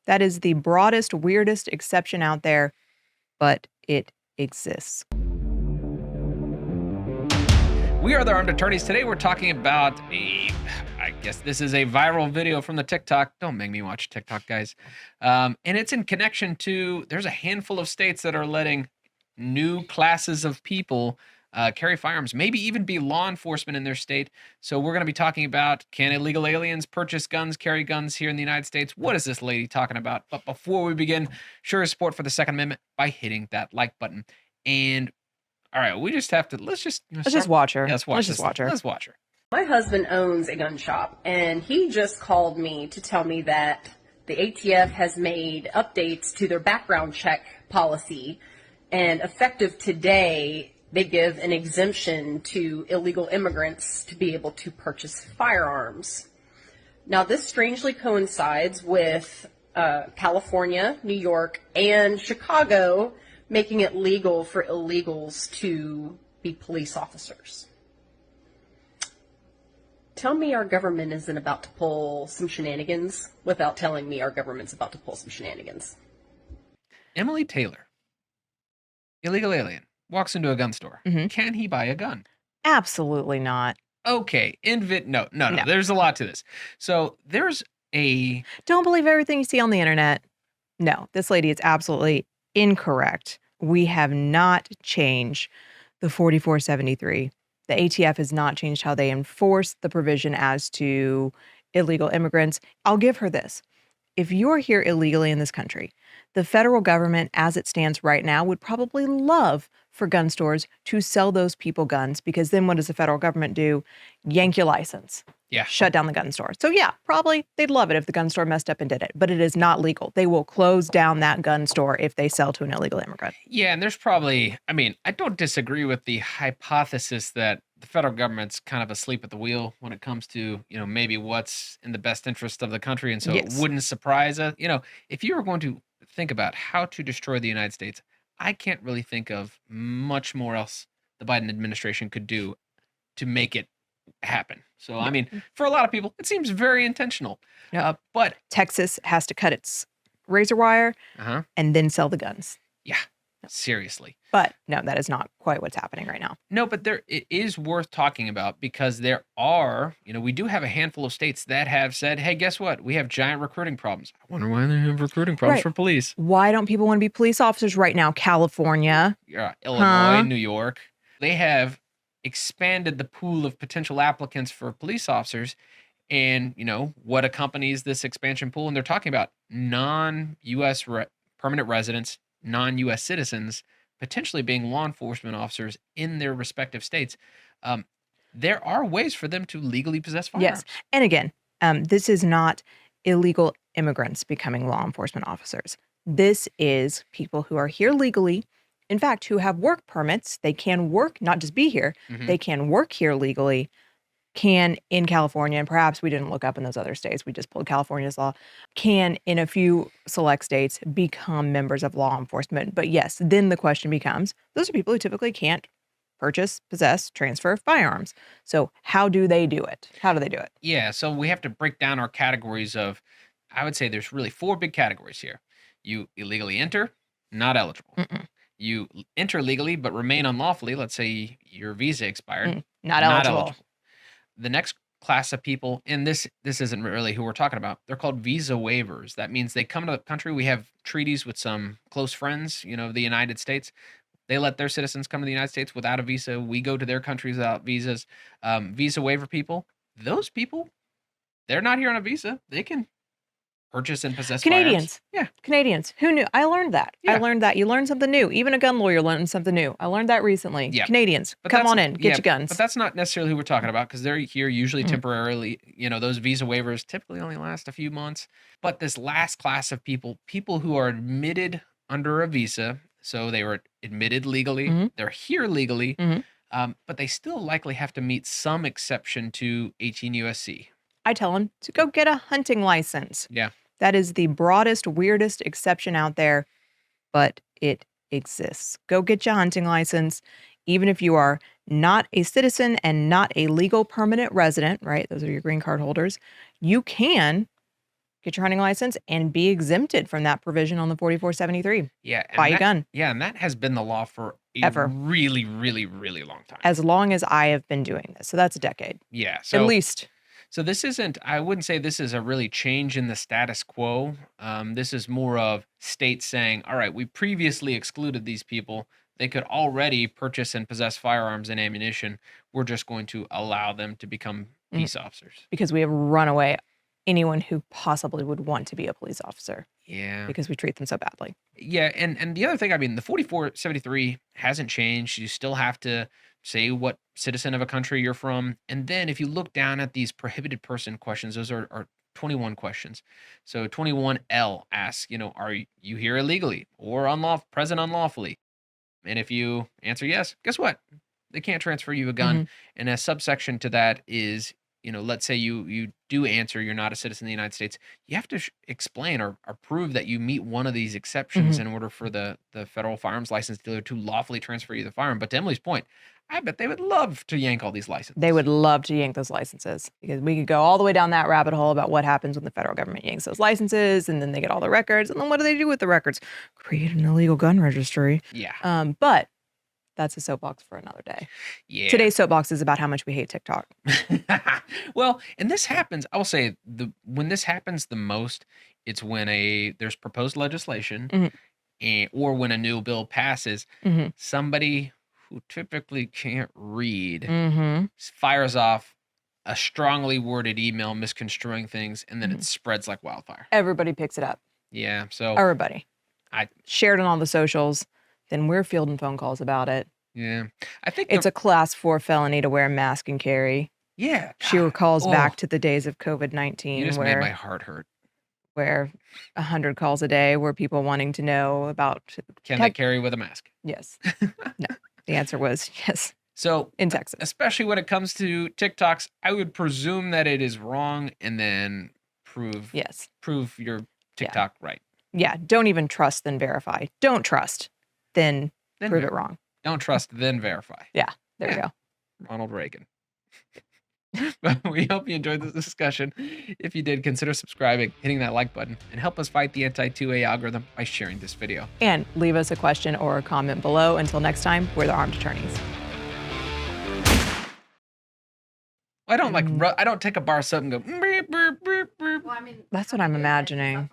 That is the broadest, weirdest exception out there, but it exists. We are the Armed Attorneys. Today we're talking about I guess this is a viral video from the TikTok. Don't make me watch TikTok, guys. And it's in connection to, there's a handful of states that are letting new classes of people carry firearms, maybe even be law enforcement in their state. So we're going to be talking about, can illegal aliens purchase guns, carry guns here in the United States? What is this lady talking about? But before we begin, show your support for the Second Amendment by hitting that like button. And all right, we just have to, let's just watch her. Yeah, let's just watch her. Let's watch her. My husband owns a gun shop, and he just called me to tell me that the ATF has made updates to their background check policy, and effective today, they give an exemption to illegal immigrants to be able to purchase firearms. Now, this strangely coincides with California, New York, and Chicago making it legal for illegals to be police officers. Tell me our government isn't about to pull some shenanigans without telling me our government's about to pull some shenanigans. Emily Taylor, illegal alien, walks into a gun store. Mhm. Can he buy a gun? Absolutely not. Okay, no. There's a lot to this. So there's Don't believe everything you see on the internet. No, this lady is absolutely incorrect. We have not changed the 4473. The ATF has not changed how they enforce the provision as to illegal immigrants. I'll give her this. If you're here illegally in this country, the federal government, as it stands right now, would probably love for gun stores to sell those people guns, because then what does the federal government do? Yank your license. Yeah. Shut down the gun store. So yeah, probably they'd love it if the gun store messed up and did it, but it is not legal. They will close down that gun store if they sell to an illegal immigrant. Yeah, and there's probably, I don't disagree with the hypothesis that the federal government's kind of asleep at the wheel when it comes to, maybe what's in the best interest of the country. And so Yes. It wouldn't surprise us. If you were going to think about how to destroy the United States, I can't really think of much more else the Biden administration could do to make it happen. So, for a lot of people, it seems very intentional. Yep. But Texas has to cut its razor wire and then sell the guns. yeah, seriously. But no, that is not quite what's happening right now. No, but it is worth talking about, because there are, we do have a handful of states that have said, hey, guess what? We have giant recruiting problems. I wonder why they have recruiting problems for police. Why don't people want to be police officers right now? California. Yeah, Illinois, New York. They have expanded the pool of potential applicants for police officers. And, what accompanies this expansion pool? And they're talking about non-U.S. permanent residents, non-U.S. citizens, potentially being law enforcement officers in their respective states. There are ways for them to legally possess firearms. Yes. And again, this is not illegal immigrants becoming law enforcement officers. This is people who are here legally, in fact, who have work permits. They can work, not just be here. Mhm. They can work here legally, can in California, and perhaps we didn't look up in those other states, we just pulled California's law, can in a few select states become members of law enforcement. But yes, then the question becomes, those are people who typically can't purchase, possess, transfer firearms. So how do they do it? How do they do it? Yeah, so we have to break down our categories of, I would say there's really 4 big categories here. You illegally enter, not eligible. Mm-mm. You enter legally but remain unlawfully. Let's say your visa expired. Not eligible. The next class of people, and this isn't really who we're talking about, they're called visa waivers. That means they come to the country. We have treaties with some close friends, the United States. They let their citizens come to the United States without a visa. We go to their countries without visas. Visa waiver people, those people, they're not here on a visa. They can purchase and possess Canadians. firearms. Yeah. Canadians. Who knew? I learned that. Yeah. I learned that. You learn something new. Even a gun lawyer learned something new. I learned that recently. Yeah. Canadians, But come that's- on in. Get your guns. But that's not necessarily who we're talking about, because they're here usually temporarily. Those visa waivers typically only last a few months. But this last class of people who are admitted under a visa, so they were admitted legally, they're here legally, but they still likely have to meet some exception to 18 USC. I tell them to go get a hunting license. Yeah. That is the broadest, weirdest exception out there, but it exists. Go get your hunting license. Even if you are not a citizen and not a legal permanent resident, right? Those are your green card holders. You can get your hunting license, and be exempted from that provision on the 4473. Yeah. Buy a gun. Yeah. And that has been the law for a Ever. really, really, really long time. As long as I have been doing this. So that's a decade. Yeah. At So least. So this isn't, I wouldn't say this is a really change in the status quo. This is more of states saying, all right, we previously excluded these people. They could already purchase and possess firearms and ammunition. We're just going to allow them to become peace officers. Because we have run away anyone who possibly would want to be a police officer. Yeah. Because we treat them so badly. Yeah. And the other thing, I mean, the 4473 hasn't changed. You still have to say what citizen of a country you're from. And then if you look down at these prohibited person questions, those are 21 questions. So 21L asks, are you here illegally or present unlawfully? And if you answer yes, guess what? They can't transfer you a gun. And a subsection to that is, let's say you do answer you're not a citizen of the United States. You have to explain or prove that you meet one of these exceptions in order for the federal firearms license dealer to lawfully transfer you the firearm. But to Emily's point, I bet they would love to yank all these licenses. They would love to yank those licenses because we could go all the way down that rabbit hole about what happens when the federal government yanks those licenses, and then they get all the records, and then what do they do with the records? Create an illegal gun registry. Yeah. But that's a soapbox for another day. Yeah. Today's soapbox is about how much we hate TikTok. Well, and this happens, I will say, when this happens the most, it's when there's proposed legislation or when a new bill passes, somebody who typically can't read fires off a strongly worded email misconstruing things, and then it spreads like wildfire. Everybody picks it up. Yeah. So Everybody. I shared it on the socials. Then we're fielding phone calls about it. Yeah. I think It's a class 4 felony to wear a mask and carry. Yeah. She recalls back to the days of COVID-19 You just made my heart hurt. where 100 calls a day were people wanting to know about Can they carry with a mask? Yes. No. The answer was yes. So in Texas, especially when it comes to TikToks, I would presume that it is wrong and then prove your TikTok right. Yeah. Don't even trust, then verify. Don't trust, then prove it wrong. Don't trust, then verify. Yeah. There you go. Ronald Reagan. We hope you enjoyed this discussion. If you did, consider subscribing, hitting that like button, and help us fight the anti-2A algorithm by sharing this video. And leave us a question or a comment below. Until next time, we're the Armed Attorneys. I don't I don't take a bar of soap and go. Well, I mean, that's what I'm imagining.